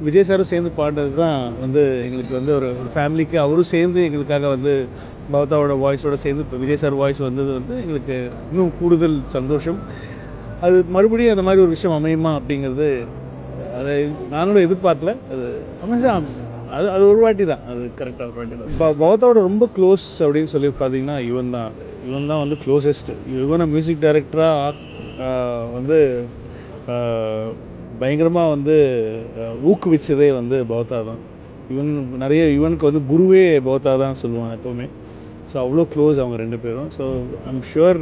விஜய் சாரும் சேர்ந்து பாடுறது தான் வந்து எங்களுக்கு வந்து ஒரு ஃபேமிலிக்கு அவரும் சேர்ந்து எங்களுக்காக வந்து பவதாவோட வாய்ஸோட சேர்ந்து இப்போ விஜய் சார் வாய்ஸ் வந்தது வந்து எங்களுக்கு இன்னும் கூடுதல் சந்தோஷம். அது மறுபடியும் அந்த மாதிரி ஒரு விஷயம் அமையுமா அப்படிங்கிறது அதை நானும் எதிர்பார்க்கல. அது அமைஞ்சா அது அது ஒரு வாட்டி தான், அது கரெக்டாக ஒரு வாட்டி தான். பவதாவோட ரொம்ப க்ளோஸ் அப்படின்னு சொல்லி பார்த்தீங்கன்னா இவன் தான் வந்து க்ளோசஸ்ட். இவனை மியூசிக் டைரக்டராக வந்து பயங்கரமாக வந்து ஊக்குவிச்சதே வந்து பவதா தான். இவனுக்கு வந்து குருவே பவதா தான் சொல்லுவான் எப்போவுமே. ஸோ அவ்வளோ க்ளோஸ் அவங்க ரெண்டு பேரும். ஸோ ஐம் ஷுவர்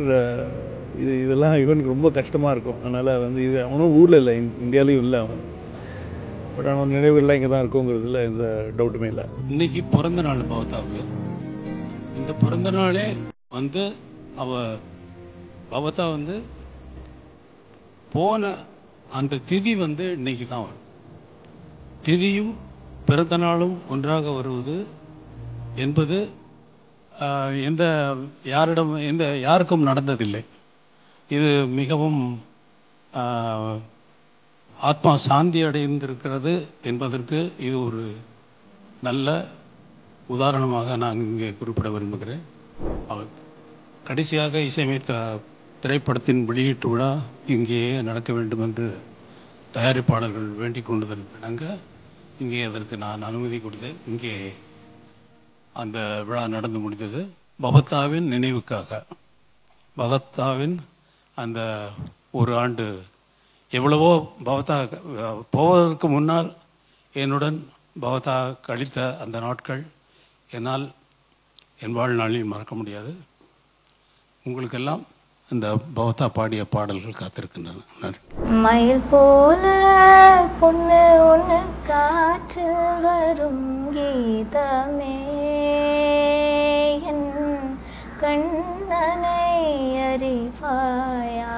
இதெல்லாம் இவனுக்கு ரொம்ப கஷ்டமாக இருக்கும். அதனால் வந்து இது அவனும் ஊரில் இல்லை, இந்தியாவிலையும் இல்லை அவன். பட் அவன் நினைவுகள்லாம் இங்கே தான் இருக்குங்கிறதுல எந்த டவுட்டுமே இல்லை. இன்னைக்கு பிறந்த நாள் பவதாவுக்கு. இந்த பிறந்த நாளே வந்து பவதா வந்து போன அந்த திதி வந்து இன்னைக்கு தான் வரும். திதியும் பிறந்த நாளும் ஒன்றாக வருவது என்பது யாருக்கும் நடந்ததில்லை. இது மிகவும் ஆத்மா சாந்தி அடைந்திருக்கிறது என்பதற்கு இது ஒரு நல்ல உதாரணமாக நான் இங்கே குறிப்பிட விரும்புகிறேன். அவர் கடைசியாக இசையமைத்த திரைப்படத்தின் வெளியீட்டு விழா இங்கேயே நடக்க வேண்டும் என்று தயாரிப்பாளர்கள் வேண்டிக் கொண்டதற்கிணங்க இங்கே அதற்கு நான் அனுமதி கொடுத்தேன். இங்கே அந்த விழா நடந்து முடிந்தது. பவதாவின் நினைவுக்காக. பவதாவின் அந்த ஒரு ஆண்டு எவ்வளவோ பவதா போவதற்கு முன்னால் என்னுடன் பவதா கழித்த அந்த நாட்கள் என்னால் என் வாழ்நாளில் மறக்க முடியாது. உங்களுக்கெல்லாம் இந்த பவதா பாடிய பாடல்கள் காத்திருக்கின்றன. மயில் போல பொண்ணு ஒன்று காற்று வரும் கீதமே, என் கண்ணனை அறிவாயா,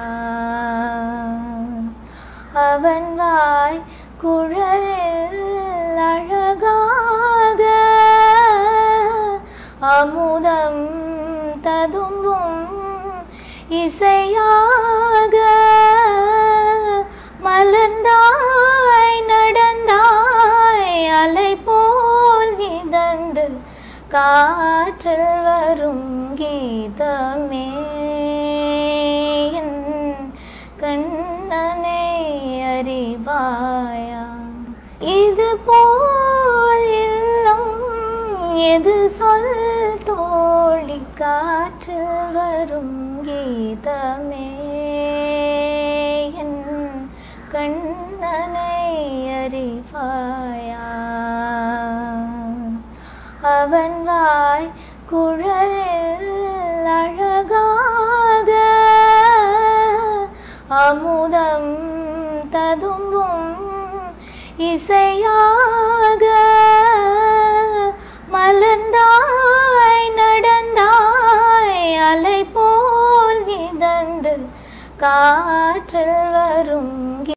அவன் வாய் குழலில் அழகாக அமுதம் ததும்பும் இசையாக, மலர்ந்தாய் நடந்தாய் அலை போல் மிதந்து காற்றில் வரும் கீதமே, என் கண்ணனை அறிவாயா. இது போல் இல்லம் எது சொல் தோழி, காற்றில் வரும் கீதமே, என் கண்ணனை அறிவாயா, அவன் வாய் குழலில் அழகாக அமுதம் ததும்பும் இசையாக, மலர்ந்தாய் நடந்தாய் அலை போல் மிதந்து காற்றில் வரும்